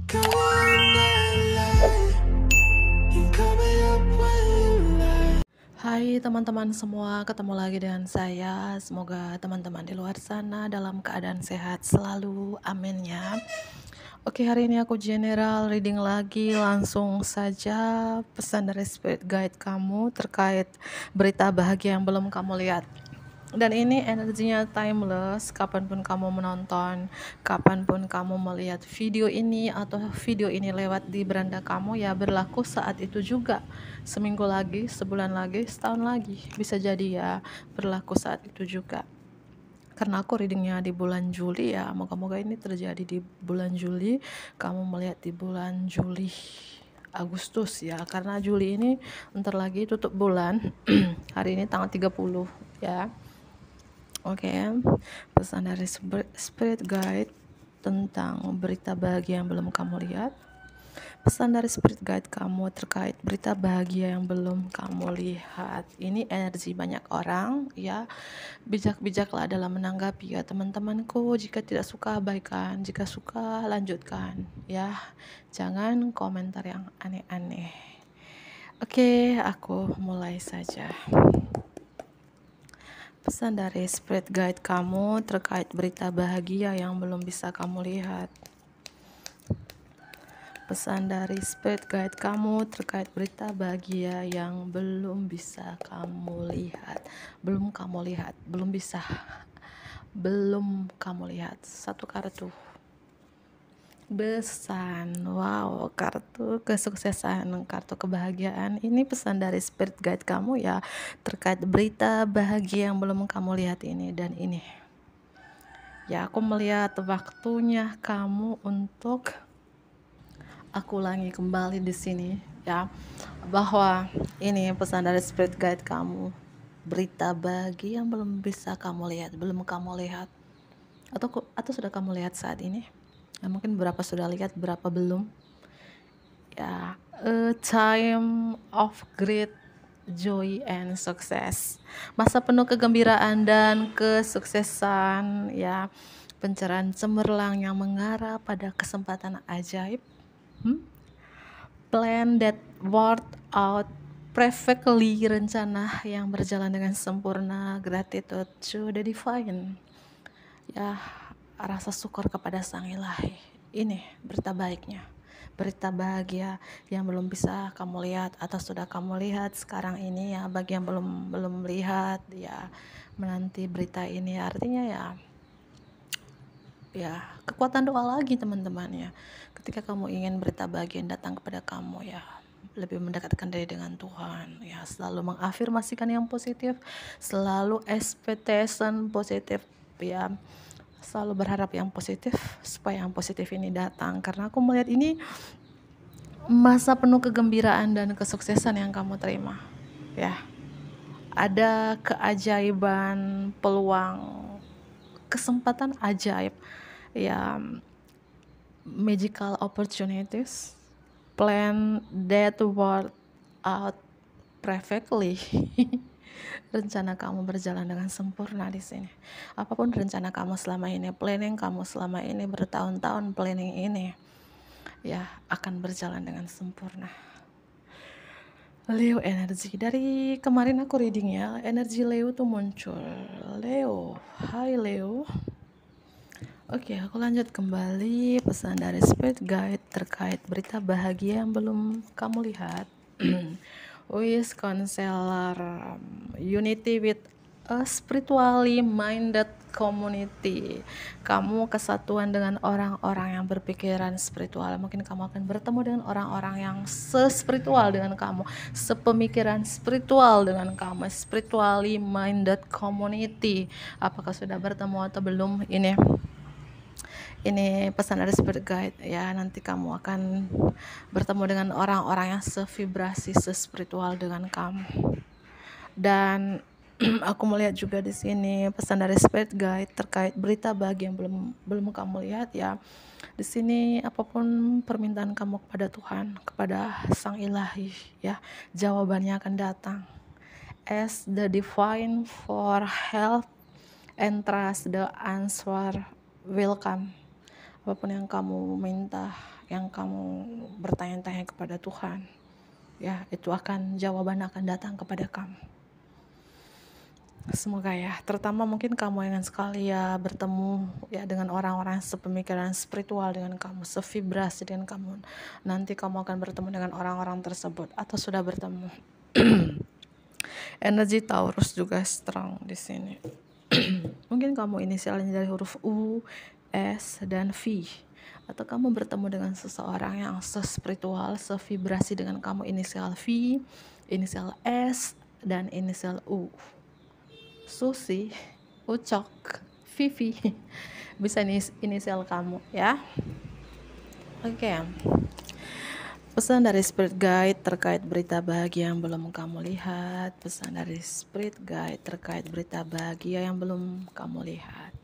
Hai teman-teman semua, ketemu lagi dengan saya. Semoga teman-teman di luar sana dalam keadaan sehat selalu, amin ya. Oke, hari ini aku general reading lagi. Langsung saja pesan dari spirit guide kamu terkait berita bahagia yang belum kamu lihat. Dan ini energinya timeless, kapanpun kamu menonton, kapanpun kamu melihat video ini atau video ini lewat di beranda kamu, ya berlaku saat itu juga. Seminggu lagi, sebulan lagi, setahun lagi, bisa jadi ya berlaku saat itu juga. Karena aku readingnya di bulan Juli ya, moga-moga ini terjadi di bulan Juli, kamu melihat di bulan Juli Agustus ya, karena Juli ini ntar lagi tutup bulan. Hari ini tanggal 30 ya. Oke, pesan dari spirit guide tentang berita bahagia yang belum kamu lihat. Pesan dari spirit guide kamu terkait berita bahagia yang belum kamu lihat. Ini energi banyak orang ya. Bijak-bijaklah dalam menanggapi ya teman-temanku. Jika tidak suka abaikan, jika suka lanjutkan ya. Jangan komentar yang aneh-aneh. Oke, aku mulai saja. Pesan dari spirit guide kamu terkait berita bahagia yang belum bisa kamu lihat. Pesan dari spirit guide kamu terkait berita bahagia yang belum bisa kamu lihat. Belum kamu lihat, belum bisa. Belum kamu lihat. Satu kartu. Besan, wow, kartu kesuksesan, kartu kebahagiaan. Ini pesan dari spirit guide kamu ya terkait berita bahagia yang belum kamu lihat ini dan ini. Ya, aku melihat waktunya kamu untuk aku ulangi kembali di sini ya, bahwa ini pesan dari spirit guide kamu, berita bahagia yang belum bisa kamu lihat, belum kamu lihat, atau sudah kamu lihat saat ini. Ya, mungkin berapa sudah lihat, berapa belum. Ya, a time of great joy and success. Masa penuh kegembiraan dan kesuksesan ya. Pencerahan cemerlang yang mengarah pada kesempatan ajaib. Plan that worked out perfectly, rencana yang berjalan dengan sempurna. Gratitude to the divine. Ya, rasa syukur kepada Sang Ilahi. Ini berita baiknya, berita bahagia yang belum bisa kamu lihat atau sudah kamu lihat sekarang ini ya. Bagi yang belum lihat ya, menanti berita ini, artinya ya kekuatan doa lagi teman-teman ya. Ketika kamu ingin berita bahagia yang datang kepada kamu ya, lebih mendekatkan diri dengan Tuhan ya, selalu mengafirmasikan yang positif, selalu expectation positif ya, selalu berharap yang positif supaya yang positif ini datang. Karena aku melihat ini masa penuh kegembiraan dan kesuksesan yang kamu terima ya. Ada keajaiban, peluang, kesempatan ajaib ya, magical opportunities, plan that worked out perfectly. Rencana kamu berjalan dengan sempurna di sini. Apapun rencana kamu selama ini, planning kamu selama ini, bertahun-tahun planning ini ya akan berjalan dengan sempurna. Leo energi dari kemarin aku reading ya, energi Leo tuh muncul. Leo, hai Leo. Oke, aku lanjut kembali pesan dari spirit guide terkait berita bahagia yang belum kamu lihat. Wis counselor, unity with a spiritually minded community. Kamu kesatuan dengan orang-orang yang berpikiran spiritual. Mungkin kamu akan bertemu dengan orang-orang yang sespiritual dengan kamu, sepemikiran spiritual dengan kamu. Spiritually minded community. Apakah sudah bertemu atau belum? Ini pesan dari spirit guide ya, nanti kamu akan bertemu dengan orang-orang yang sevibrasi, sespiritual dengan kamu. Dan aku melihat juga di sini pesan dari spirit guide terkait berita bahagia yang belum kamu lihat ya. Di sini apapun permintaan kamu kepada Tuhan, kepada Sang Ilahi ya, jawabannya akan datang. As the divine for help and trust the answer will come. Apapun yang kamu minta yang kamu bertanya-tanya kepada Tuhan, ya itu jawaban akan datang kepada kamu. Semoga ya, terutama mungkin kamu ingin sekali ya bertemu ya dengan orang-orang sepemikiran spiritual dengan kamu, sevibrasi dengan kamu. Nanti kamu akan bertemu dengan orang-orang tersebut atau sudah bertemu. Energi Taurus juga strong di sini. Mungkin kamu inisialnya dari huruf U, S, dan V. Atau kamu bertemu dengan seseorang yang se-spiritual, sevibrasi dengan kamu, inisial V, inisial S, dan inisial U. Susi, Ucok, Vivi, bisa inisial kamu ya. Oke. Pesan dari Spirit Guide terkait berita bahagia yang belum kamu lihat. Pesan dari Spirit Guide terkait berita bahagia yang belum kamu lihat.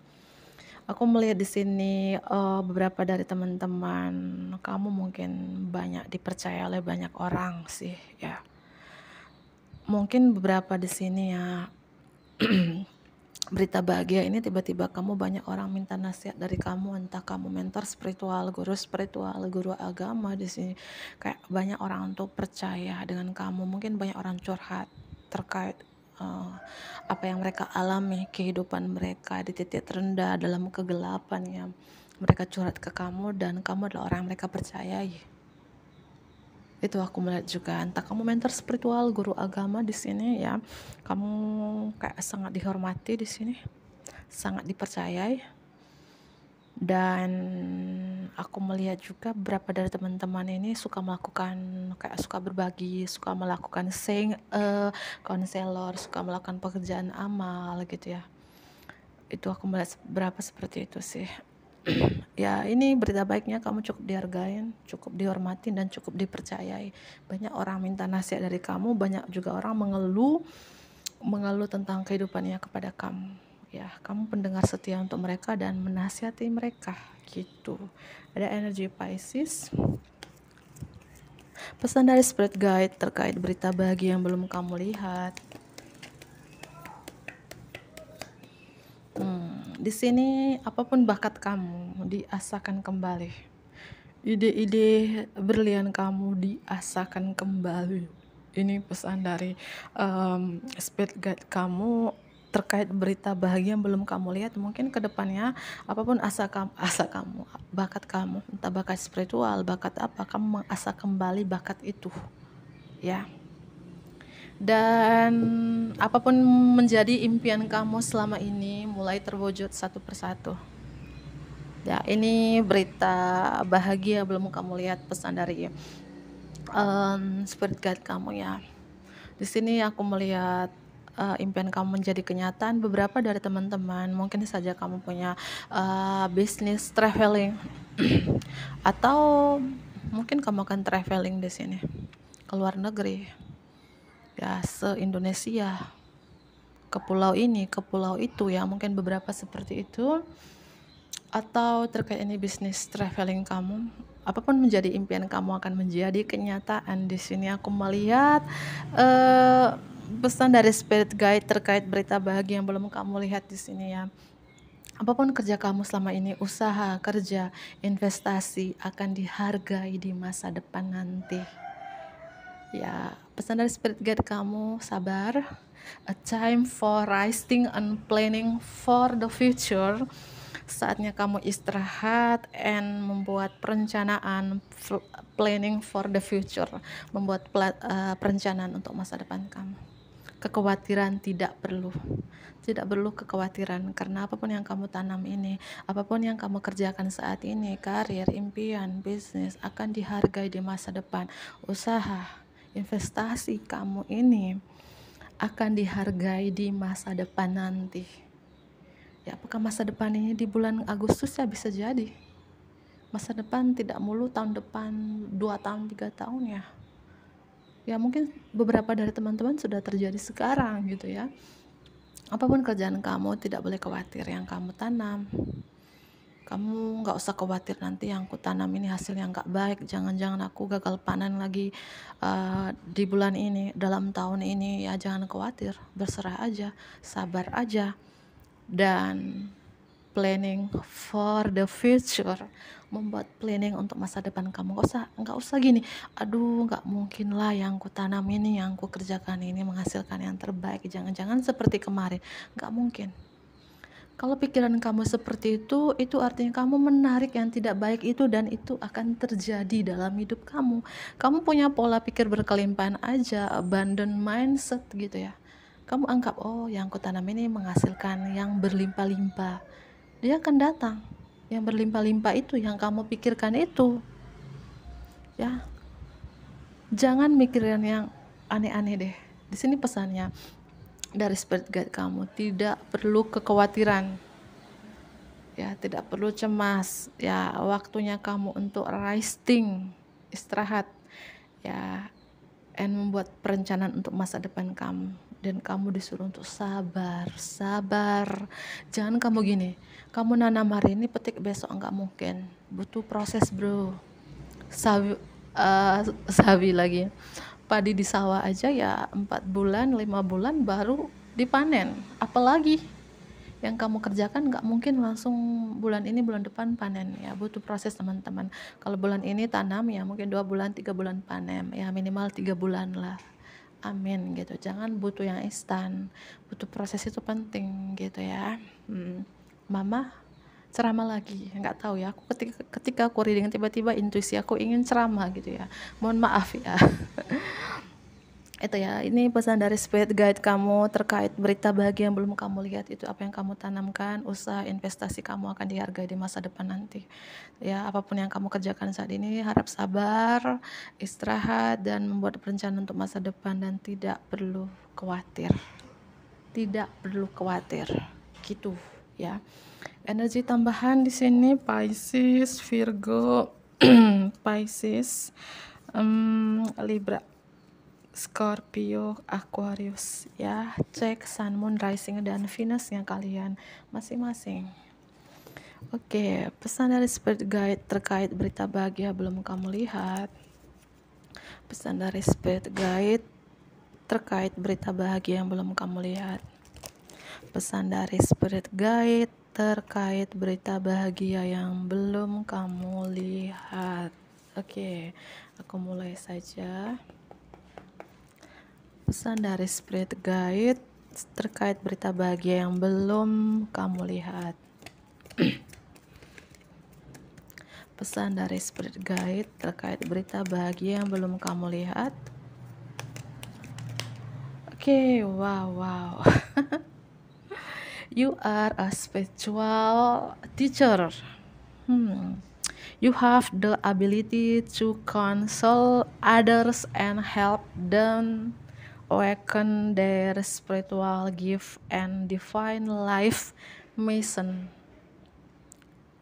Aku melihat di sini beberapa dari teman-teman kamu mungkin banyak dipercaya oleh banyak orang sih ya. Mungkin beberapa di sini ya berita bahagia ini tiba-tiba kamu banyak orang minta nasihat dari kamu, entah kamu mentor spiritual, guru agama di sini. Kayak banyak orang untuk percaya dengan kamu, mungkin banyak orang curhat terkait apa yang mereka alami, kehidupan mereka di titik terendah dalam kegelapan ya. Mereka curhat ke kamu dan kamu adalah orang yang mereka percayai. Itu aku melihat juga, entah kamu mentor spiritual, guru agama di sini ya, kamu kayak sangat dihormati di sini, sangat dipercayai. Dan aku melihat juga beberapa dari teman-teman ini suka melakukan suka berbagi, suka melakukan konselor, suka melakukan pekerjaan amal gitu ya. Itu aku melihat beberapa seperti itu sih. Ya ini berita baiknya, kamu cukup dihargain, cukup dihormatin, dan cukup dipercayai. Banyak orang minta nasihat dari kamu, banyak juga orang mengeluh tentang kehidupannya kepada kamu. Ya, kamu pendengar setia untuk mereka dan menasihati mereka gitu. Ada energi Pisces. Pesan dari Spirit Guide terkait berita bahagia yang belum kamu lihat. Di sini apapun bakat kamu diasahkan kembali. Ide-ide berlian kamu diasahkan kembali. Ini pesan dari Spirit Guide kamu terkait berita bahagia yang belum kamu lihat. Mungkin kedepannya apapun asa kamu, bakat kamu, entah bakat spiritual, bakat apa, kamu mengasah kembali bakat itu ya. Dan apapun menjadi impian kamu selama ini mulai terwujud satu persatu. Ya, ini berita bahagia belum kamu lihat, pesan dari Spirit Guide kamu ya. Di sini aku melihat impian kamu menjadi kenyataan. Beberapa dari teman-teman mungkin saja kamu punya bisnis traveling atau mungkin kamu akan traveling di sini ke luar negeri. Ya, se-Indonesia, ke pulau ini, ke pulau itu ya, mungkin beberapa seperti itu. Atau terkait ini bisnis traveling kamu, apapun menjadi impian kamu akan menjadi kenyataan. Di sini aku melihat pesan dari Spirit Guide terkait berita bahagia yang belum kamu lihat di sini ya. Apapun kerja kamu selama ini, usaha, kerja, investasi akan dihargai di masa depan nanti. Ya, pesan dari Spirit Guide kamu, sabar. A time for resting and planning for the future. Saatnya kamu istirahat and membuat perencanaan, planning for the future, membuat perencanaan untuk masa depan kamu. Kekhawatiran tidak perlu kekhawatiran, karena apapun yang kamu tanam ini, apapun yang kamu kerjakan saat ini, karir, impian, bisnis akan dihargai di masa depan. Usaha, investasi kamu ini akan dihargai di masa depan nanti. Ya, apakah masa depan ini di bulan Agustus? Ya bisa jadi. Masa depan tidak mulu tahun depan, 2 tahun, 3 tahun ya. Ya mungkin beberapa dari teman-teman sudah terjadi sekarang gitu ya. Apapun kerjaan kamu, tidak boleh khawatir yang kamu tanam. Kamu gak usah khawatir nanti yang aku tanam ini hasilnya gak baik, jangan-jangan aku gagal panen lagi di bulan ini, dalam tahun ini. Ya jangan khawatir, berserah aja, sabar aja. Dan planning for the future, membuat planning untuk masa depan kamu. Nggak usah gini, aduh nggak mungkin lah yang ku tanam ini, yang ku kerjakan ini menghasilkan yang terbaik, jangan-jangan seperti kemarin. Nggak mungkin. Kalau pikiran kamu seperti itu artinya kamu menarik yang tidak baik itu, dan itu akan terjadi dalam hidup kamu. Kamu punya pola pikir berkelimpahan aja, abundant mindset gitu ya. Kamu anggap, oh yang kutanam ini menghasilkan yang berlimpah-limpah. Dia akan datang. Yang berlimpah-limpah itu yang kamu pikirkan itu. Ya. Jangan mikirin yang aneh-aneh deh. Di sini pesannya dari spirit guide kamu, tidak perlu kekhawatiran. Ya, tidak perlu cemas. Ya, waktunya kamu untuk resting, istirahat. Ya, and membuat perencanaan untuk masa depan kamu. Dan kamu disuruh untuk sabar. Jangan kamu gini, kamu nanam hari ini petik besok, enggak mungkin. Butuh proses, bro. Sabi lagi. Padi di sawah aja ya 4 bulan, 5 bulan baru dipanen. Apalagi yang kamu kerjakan nggak mungkin langsung bulan ini bulan depan panen ya, butuh proses teman-teman. Kalau bulan ini tanam ya mungkin 2 bulan 3 bulan panen ya, minimal 3 bulan lah. Amin gitu. Jangan butuh yang instan, butuh proses, itu penting gitu ya. Mama ceramah lagi, nggak tahu ya, aku ketika aku reading tiba-tiba intuisi aku ingin ceramah gitu ya, mohon maaf ya. Itu ya, ini pesan dari spirit guide kamu terkait berita bahagia yang belum kamu lihat. Itu apa yang kamu tanamkan, usaha investasi kamu akan dihargai di masa depan nanti ya. Apapun yang kamu kerjakan saat ini, harap sabar, istirahat, dan membuat perencanaan untuk masa depan, dan tidak perlu khawatir gitu ya. Energi tambahan di sini Pisces, Virgo, Pisces, Libra, Scorpio, Aquarius ya. Cek Sun, Moon, Rising, dan Venus yang kalian masing-masing. Oke, pesan dari Spirit Guide terkait berita bahagia belum kamu lihat. Pesan dari Spirit Guide terkait berita bahagia yang belum kamu lihat. Pesan dari Spirit Guide terkait berita bahagia yang belum kamu lihat. Oke, aku mulai saja. Pesan dari Spirit Guide terkait berita bahagia yang belum kamu lihat. Pesan dari Spirit Guide terkait berita bahagia yang belum kamu lihat. Oke, wow. You are a spiritual teacher. You have the ability to console others and help them awaken their spiritual gift and divine life mission.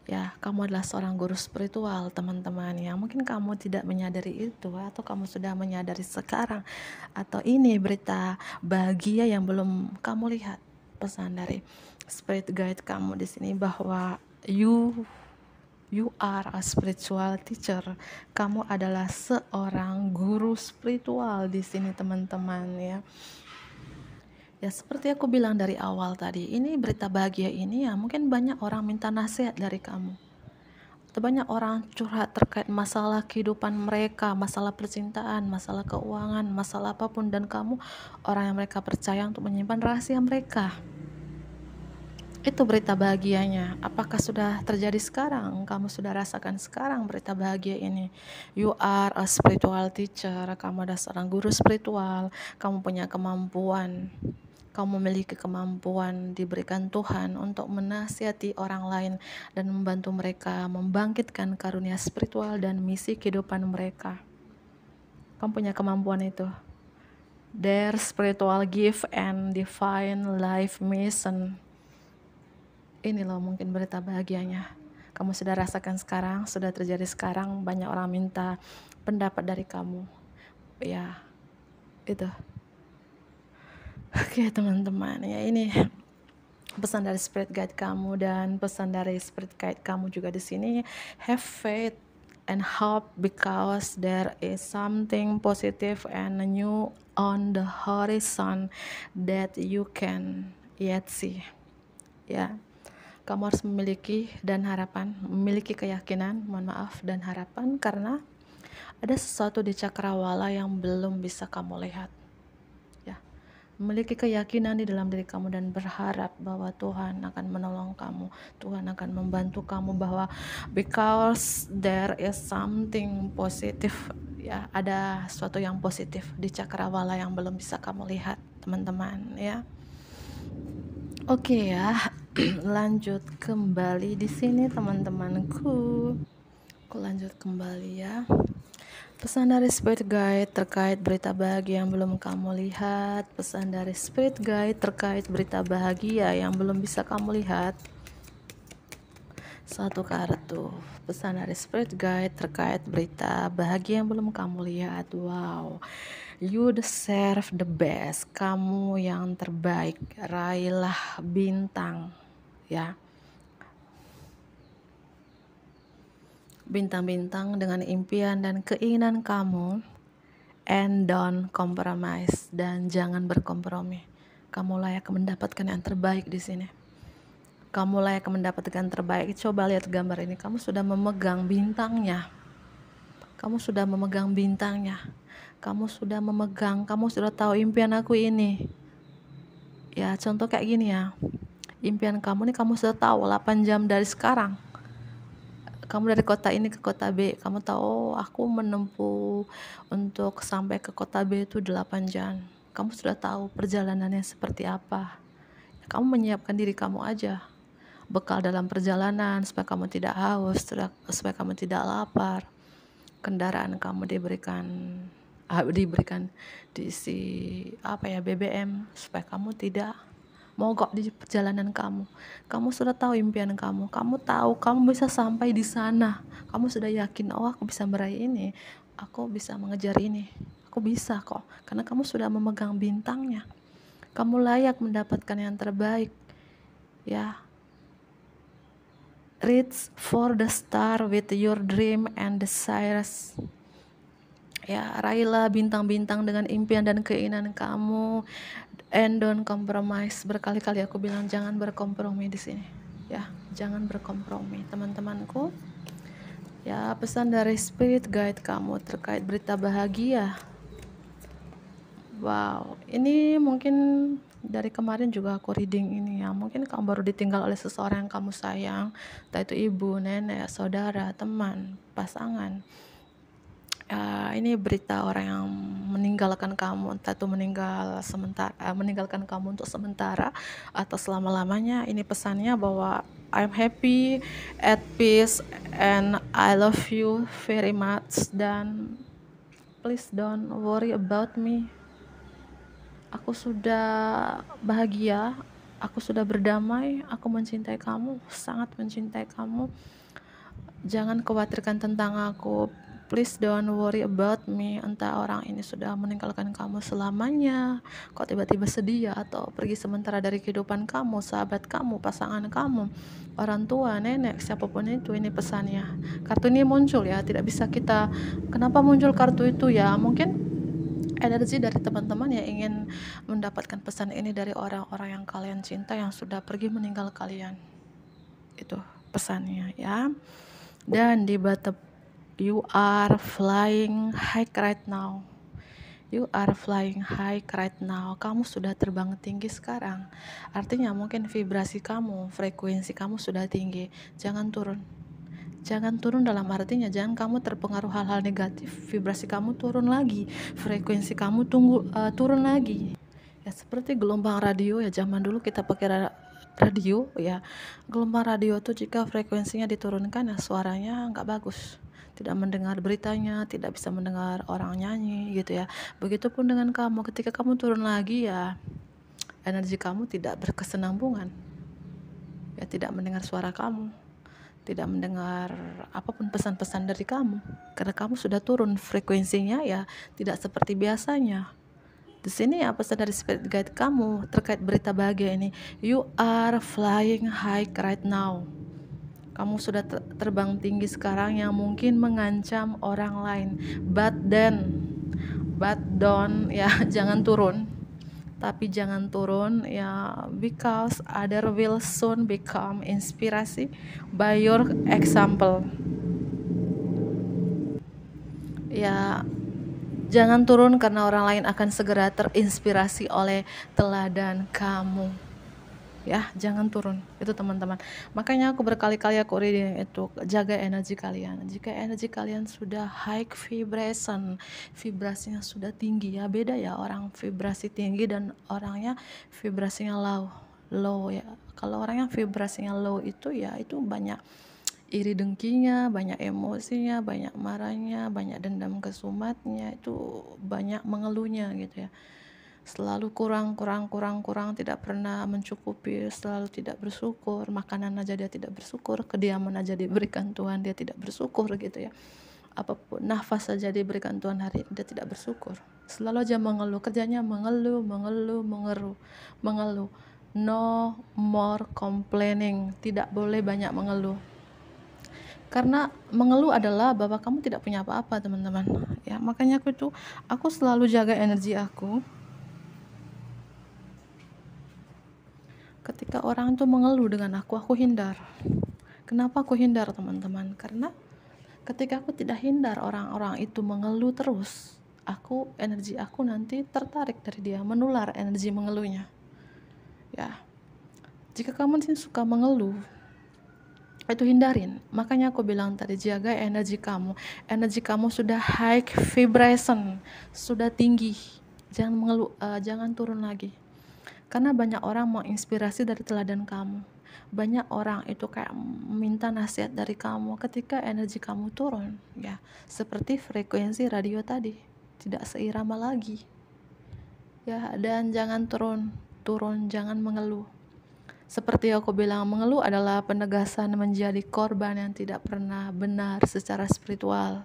Ya, kamu adalah seorang guru spiritual, teman-teman, ya. Mungkin kamu tidak menyadari itu, atau kamu sudah menyadari sekarang, atau ini berita bahagia yang belum kamu lihat. Pesan dari spirit guide kamu di sini bahwa you are a spiritual teacher. Kamu adalah seorang guru spiritual di sini, teman-teman, ya. Ya, seperti aku bilang dari awal tadi, ini berita bahagia ini ya mungkin banyak orang minta nasihat dari kamu. Atau banyak orang curhat terkait masalah kehidupan mereka, masalah percintaan, masalah keuangan, masalah apapun, dan kamu orang yang mereka percaya untuk menyimpan rahasia mereka. Itu berita bahagianya. Apakah sudah terjadi sekarang? Kamu sudah rasakan sekarang berita bahagia ini. You are a spiritual teacher. Kamu adalah seorang guru spiritual. Kamu punya kemampuan. Kamu memiliki kemampuan diberikan Tuhan untuk menasihati orang lain dan membantu mereka membangkitkan karunia spiritual dan misi kehidupan mereka. Kamu punya kemampuan itu. Their spiritual gift and divine life mission. Ini loh mungkin berita bahagianya. Kamu sudah rasakan sekarang, sudah terjadi sekarang. Banyak orang minta pendapat dari kamu. Ya, itu. Oke, teman-teman, ya ini pesan dari spirit guide kamu, dan pesan dari spirit guide kamu juga di sini. Have faith and hope because there is something positive and new on the horizon that you can yet see. Ya. Kamu harus memiliki dan harapan, memiliki keyakinan, mohon maaf, dan harapan, karena ada sesuatu di cakrawala yang belum bisa kamu lihat. Ya, memiliki keyakinan di dalam diri kamu dan berharap bahwa Tuhan akan menolong kamu, Tuhan akan membantu kamu, bahwa because there is something positive, ya, ada sesuatu yang positif di cakrawala yang belum bisa kamu lihat, teman-teman, ya. Oke ya, lanjut kembali di sini teman-temanku. Aku lanjut kembali ya. Pesan dari Spirit Guide terkait berita bahagia yang belum kamu lihat. Pesan dari Spirit Guide terkait berita bahagia yang belum bisa kamu lihat. Satu kartu. Pesan dari Spirit Guide terkait berita bahagia yang belum kamu lihat. Wow. You deserve the best. Kamu yang terbaik. Raihlah bintang, ya. Bintang-bintang dengan impian dan keinginan kamu. And don't compromise. Dan jangan berkompromi. Kamu layak mendapatkan yang terbaik di sini. Kamu layak mendapatkan yang terbaik. Coba lihat gambar ini. Kamu sudah memegang bintangnya. Kamu sudah memegang bintangnya. Kamu sudah memegang, kamu sudah tahu impian aku ini. Ya, contoh kayak gini ya. Impian kamu nih, kamu sudah tahu 8 jam dari sekarang. Kamu dari kota ini ke kota B, kamu tahu, oh, aku menempuh untuk sampai ke kota B itu 8 jam. Kamu sudah tahu perjalanannya seperti apa. Kamu menyiapkan diri kamu aja. Bekal dalam perjalanan supaya kamu tidak haus, supaya kamu tidak lapar. Kendaraan kamu diberikan diisi BBM supaya kamu tidak mogok di perjalanan kamu. Kamu sudah tahu impian kamu. Kamu tahu kamu bisa sampai di sana. Kamu sudah yakin, oh, aku bisa meraih ini. Aku bisa mengejar ini. Aku bisa kok. Karena kamu sudah memegang bintangnya. Kamu layak mendapatkan yang terbaik. Ya. Reach for the star with your dream and desires. Ya, raihlah bintang-bintang dengan impian dan keinginan kamu. And don't compromise. Berkali-kali aku bilang jangan berkompromi di sini. Ya, jangan berkompromi, teman-temanku. Ya, pesan dari Spirit Guide kamu terkait berita bahagia. Wow, ini mungkin dari kemarin juga aku reading ini ya. Mungkin kamu baru ditinggal oleh seseorang yang kamu sayang, entah itu ibu, nenek, saudara, teman, pasangan. Ini berita orang yang meninggalkan kamu, entah itu meninggalkan kamu untuk sementara atau selama-lamanya. Ini pesannya bahwa I'm happy, at peace, and I love you very much, dan please don't worry about me. Aku sudah bahagia, aku sudah berdamai, aku mencintai kamu, sangat mencintai kamu. Jangan khawatirkan tentang aku. Please don't worry about me. Entah orang ini sudah meninggalkan kamu selamanya, kok tiba-tiba sedih atau pergi sementara dari kehidupan kamu, sahabat kamu, pasangan kamu, orang tua, nenek, siapapun itu. Ini pesannya. Kartu ini muncul ya, tidak bisa kita, kenapa muncul kartu itu ya, mungkin energi dari teman-teman yang ingin mendapatkan pesan ini dari orang-orang yang kalian cinta yang sudah pergi meninggal kalian. Itu pesannya ya. Dan di bottom, you are flying high right now. You are flying high right now. Kamu sudah terbang tinggi sekarang. Artinya mungkin vibrasi kamu, frekuensi kamu sudah tinggi. Jangan turun. Jangan turun dalam artinya jangan kamu terpengaruh hal-hal negatif. Vibrasi kamu turun lagi. Frekuensi kamu turun lagi. Ya, seperti gelombang radio ya, zaman dulu kita pakai radio ya. Gelombang radio tuh jika frekuensinya diturunkan ya suaranya nggak bagus. Tidak mendengar beritanya, tidak bisa mendengar orang nyanyi gitu ya. Begitupun dengan kamu, ketika kamu turun lagi ya, energi kamu tidak berkesinambungan. Ya, tidak mendengar suara kamu, tidak mendengar apapun pesan-pesan dari kamu, karena kamu sudah turun frekuensinya ya, tidak seperti biasanya. Di sini ya pesan dari Spirit Guide kamu terkait berita bahagia ini. You are flying high right now. Kamu sudah terbang tinggi sekarang yang mungkin mengancam orang lain. But don't ya, jangan turun. tapi jangan turun ya, because other will soon become inspirasi by your example. Ya, jangan turun karena orang lain akan segera terinspirasi oleh teladan kamu. Ya, jangan turun. Itu teman-teman. Makanya aku berkali-kali aku reading itu, jaga energi kalian. Jika energi kalian sudah high vibration, vibrasinya sudah tinggi ya, beda ya orang vibrasi tinggi dan orangnya vibrasinya low ya. Kalau orangnya vibrasinya low itu ya itu banyak iri dengkinya, banyak emosinya, banyak marahnya, banyak dendam kesumatnya, itu banyak mengeluhnya gitu ya. Selalu kurang, tidak pernah mencukupi, selalu tidak bersyukur, makanan aja dia tidak bersyukur, kediaman aja diberikan Tuhan dia tidak bersyukur gitu ya. Apapun, nafas saja diberikan Tuhan hari ini dia tidak bersyukur. Selalu aja mengeluh, kerjanya mengeluh. No more complaining, tidak boleh banyak mengeluh. Karena mengeluh adalah bahwa kamu tidak punya apa-apa, teman-teman. Ya, makanya aku selalu jaga energi aku. Ketika orang itu mengeluh dengan aku hindar. Kenapa aku hindar, teman-teman? Karena ketika aku tidak hindar orang-orang itu mengeluh terus, energi aku nanti tertarik dari dia, menular energi mengeluhnya. Ya. Jika kamu suka mengeluh, itu hindarin. Makanya aku bilang tadi, jaga energi kamu. Energi kamu sudah high vibration, sudah tinggi. Jangan mengeluh, jangan turun lagi. Karena banyak orang mau inspirasi dari teladan kamu. Banyak orang itu kayak minta nasihat dari kamu ketika energi kamu turun, ya. Seperti frekuensi radio tadi, tidak seirama lagi. Ya, dan jangan turun, jangan mengeluh. Seperti aku bilang, mengeluh adalah penegasan menjadi korban yang tidak pernah benar secara spiritual.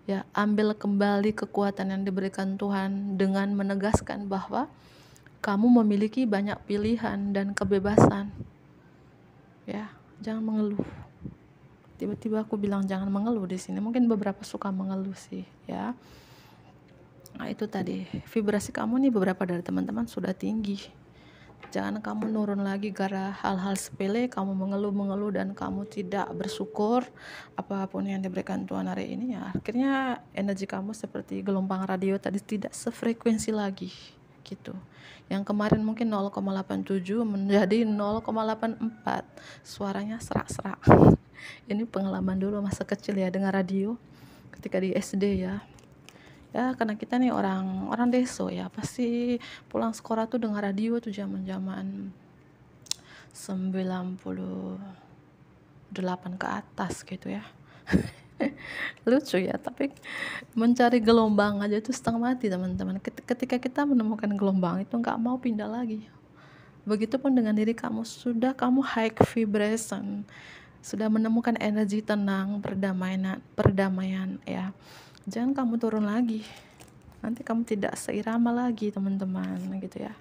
Ya, ambil kembali kekuatan yang diberikan Tuhan dengan menegaskan bahwa kamu memiliki banyak pilihan dan kebebasan. Ya, jangan mengeluh. Tiba-tiba aku bilang jangan mengeluh di sini. Mungkin beberapa suka mengeluh sih, ya. Nah, itu tadi. Vibrasi kamu nih, beberapa dari teman-teman sudah tinggi. Jangan kamu nurun lagi gara hal-hal sepele, kamu mengeluh dan kamu tidak bersyukur apapun yang diberikan Tuhan hari ini, ya. Akhirnya energi kamu seperti gelombang radio tadi, tidak sefrekuensi lagi. Gitu. Yang kemarin mungkin 0,87 menjadi 0,84, suaranya serak-serak. Ini pengalaman dulu masa kecil ya, dengar radio ketika di SD ya. Ya, karena kita nih orang deso ya, pasti pulang sekolah tuh dengar radio tuh zaman-zaman 98 ke atas gitu ya. Lucu ya, tapi mencari gelombang aja itu setengah mati, teman-teman. Ketika kita menemukan gelombang itu nggak mau pindah lagi. Begitupun dengan diri kamu, sudah kamu high vibration, sudah menemukan energi tenang, perdamaian ya. Jangan kamu turun lagi, nanti kamu tidak seirama lagi, teman-teman, gitu ya.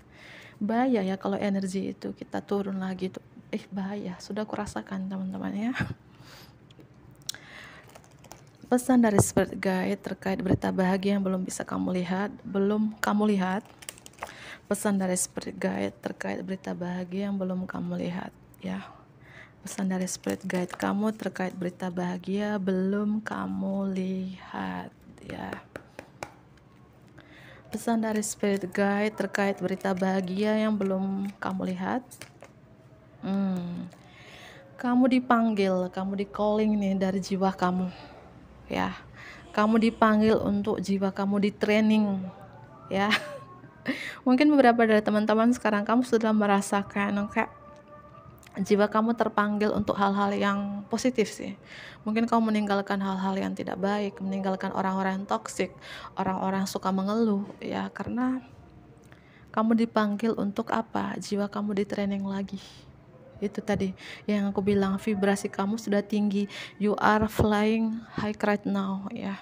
Bahaya ya kalau energi itu kita turun lagi tuh, bahaya, sudah aku rasakan, teman-teman ya. Pesan dari Spirit Guide terkait berita bahagia yang belum kamu lihat. Pesan dari Spirit Guide terkait berita bahagia yang belum kamu lihat, ya. Pesan dari Spirit Guide kamu terkait berita bahagia belum kamu lihat, ya. Pesan dari Spirit Guide terkait berita bahagia yang belum kamu lihat. Kamu dipanggil, kamu di calling nih dari jiwa kamu, ya. Kamu dipanggil untuk jiwa kamu di training, ya. Mungkin beberapa dari teman-teman sekarang kamu sudah merasakan kayak jiwa kamu terpanggil untuk hal-hal yang positif sih. Mungkin kamu meninggalkan hal-hal yang tidak baik, meninggalkan orang-orang yang toksik, orang-orang suka mengeluh, ya, karena kamu dipanggil untuk apa? Jiwa kamu di training lagi. Itu tadi yang aku bilang, vibrasi kamu sudah tinggi. You are flying high right now, ya.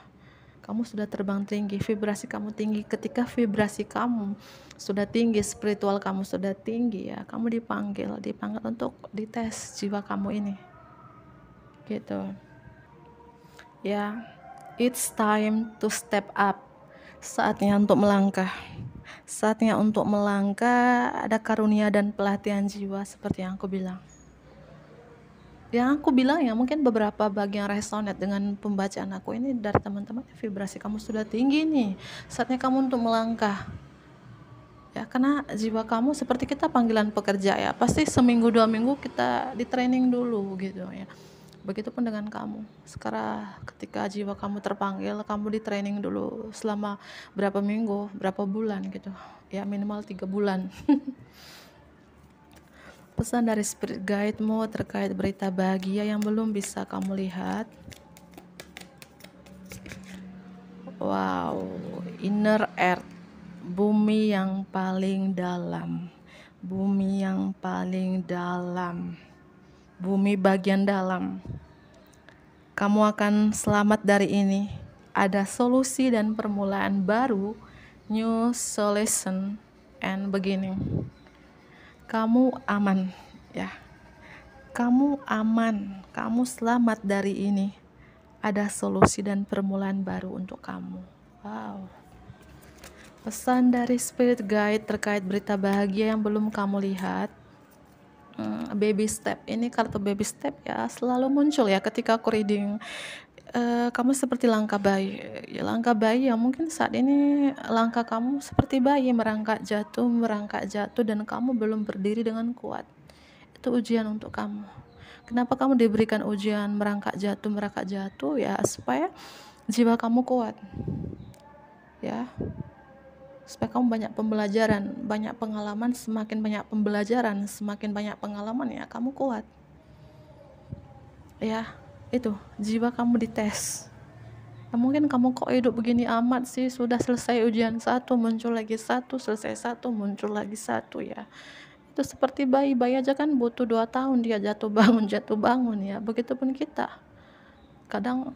Kamu sudah terbang tinggi, vibrasi kamu tinggi. Ketika vibrasi kamu sudah tinggi, spiritual kamu sudah tinggi, ya, kamu dipanggil untuk dites jiwa kamu ini, gitu. Ya, it's time to step up. Saatnya untuk melangkah. Saatnya untuk melangkah, ada karunia dan pelatihan jiwa seperti yang aku bilang. Yang aku bilang ya mungkin beberapa bagian resonate dengan pembacaan aku ini dari teman-teman, vibrasi kamu sudah tinggi nih. Saatnya kamu untuk melangkah. Ya, karena jiwa kamu seperti kita panggilan pekerja ya, pasti seminggu 2 minggu kita di training dulu gitu ya. Begitupun dengan kamu. Sekarang ketika jiwa kamu terpanggil, kamu di training dulu selama berapa minggu, berapa bulan gitu. Ya minimal 3 bulan. Pesan dari spirit guide-mu terkait berita bahagia yang belum bisa kamu lihat. Wow, inner earth, bumi yang paling dalam. Bumi yang paling dalam. Bumi bagian dalam. Kamu akan selamat dari ini. Ada solusi dan permulaan baru, new solution and beginning. Kamu aman, ya. Kamu aman, kamu selamat dari ini. Ada solusi dan permulaan baru untuk kamu. Wow. Pesan dari spirit guide terkait berita bahagia yang belum kamu lihat. Baby step, ini kartu baby step ya selalu muncul ya ketika aku reading. Kamu seperti langkah bayi ya, langkah bayi ya, mungkin saat ini langkah kamu seperti bayi merangkak jatuh dan kamu belum berdiri dengan kuat. Itu ujian untuk kamu. Kenapa kamu diberikan ujian merangkak jatuh ya, supaya jiwa kamu kuat ya, supaya kamu banyak pembelajaran, banyak pengalaman. Semakin banyak pembelajaran, semakin banyak pengalaman ya, kamu kuat ya. Itu jiwa kamu dites. Ya, mungkin kamu kok hidup begini amat sih, sudah selesai ujian satu muncul lagi satu, selesai satu muncul lagi satu ya. Itu seperti bayi aja kan butuh 2 tahun dia jatuh bangun ya. Begitupun kita, kadang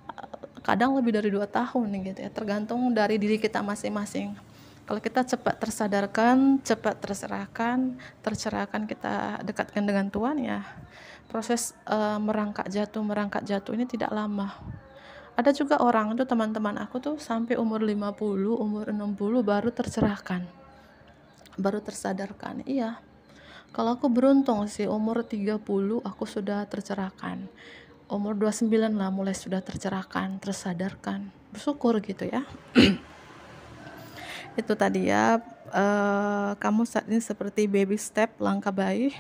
lebih dari 2 tahun gitu ya, tergantung dari diri kita masing-masing. Kalau kita cepat tersadarkan, cepat tercerahkan, kita dekatkan dengan Tuhan ya, proses merangkak jatuh ini tidak lama. Ada juga orang itu, teman-teman aku tuh sampai umur 50, umur 60 baru tercerahkan, baru tersadarkan. Iya, kalau aku beruntung sih umur 30 aku sudah tercerahkan. Umur 29 lah mulai sudah tercerahkan, tersadarkan. Bersyukur gitu ya. Itu tadi ya, kamu saat ini seperti baby step, langkah bayi.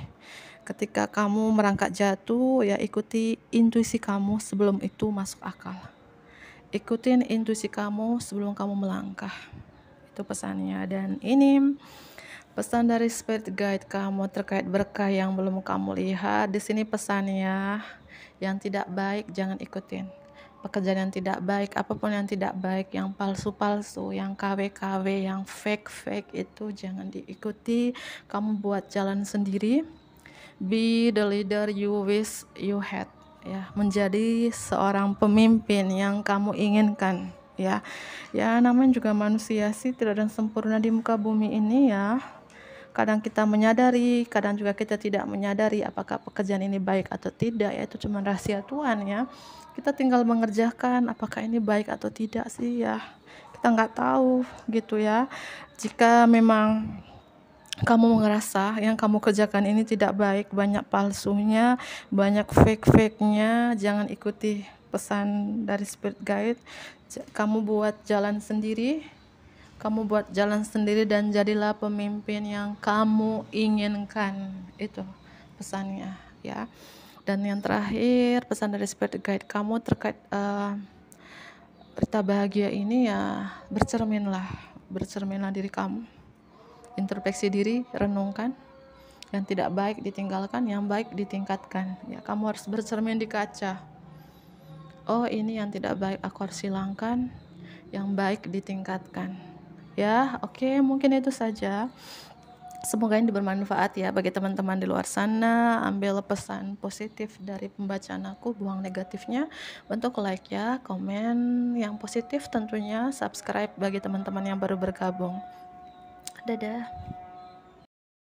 Ketika kamu merangkak jatuh ya, ikuti intuisi kamu sebelum itu masuk akal. Ikutin intuisi kamu sebelum kamu melangkah. Itu pesannya. Dan ini pesan dari spirit guide kamu terkait berkah yang belum kamu lihat. Di sini pesannya, yang tidak baik jangan ikutin. Pekerjaan yang tidak baik, apapun yang tidak baik, yang palsu-palsu, yang KW-KW, yang fake-fake itu jangan diikuti. Kamu buat jalan sendiri. Be the leader you wish you had. Ya, menjadi seorang pemimpin yang kamu inginkan. Ya, namanya juga manusia sih, tidak ada yang sempurna di muka bumi ini ya. Kadang kita menyadari, kadang juga kita tidak menyadari apakah pekerjaan ini baik atau tidak ya, itu cuma rahasia Tuhan ya. Kita tinggal mengerjakan, apakah ini baik atau tidak sih ya, kita nggak tahu gitu ya. Jika memang kamu ngerasa yang kamu kerjakan ini tidak baik, banyak palsunya, banyak fake-nya, jangan ikuti pesan dari spirit guide. Kamu buat jalan sendiri. Kamu buat jalan sendiri dan jadilah pemimpin yang kamu inginkan. Itu pesannya ya. Dan yang terakhir, pesan dari spirit guide kamu terkait berita bahagia ini ya, bercerminlah diri kamu. Introspeksi diri, renungkan. Yang tidak baik ditinggalkan, yang baik ditingkatkan. Ya, kamu harus bercermin di kaca. Oh, ini yang tidak baik aku harus hilangkan, yang baik ditingkatkan. Ya, oke, mungkin itu saja. Semoga ini bermanfaat ya bagi teman-teman di luar sana. Ambil pesan positif dari pembacaan aku, buang negatifnya. Bentuk like ya, komen yang positif tentunya, subscribe bagi teman-teman yang baru bergabung. Dadah.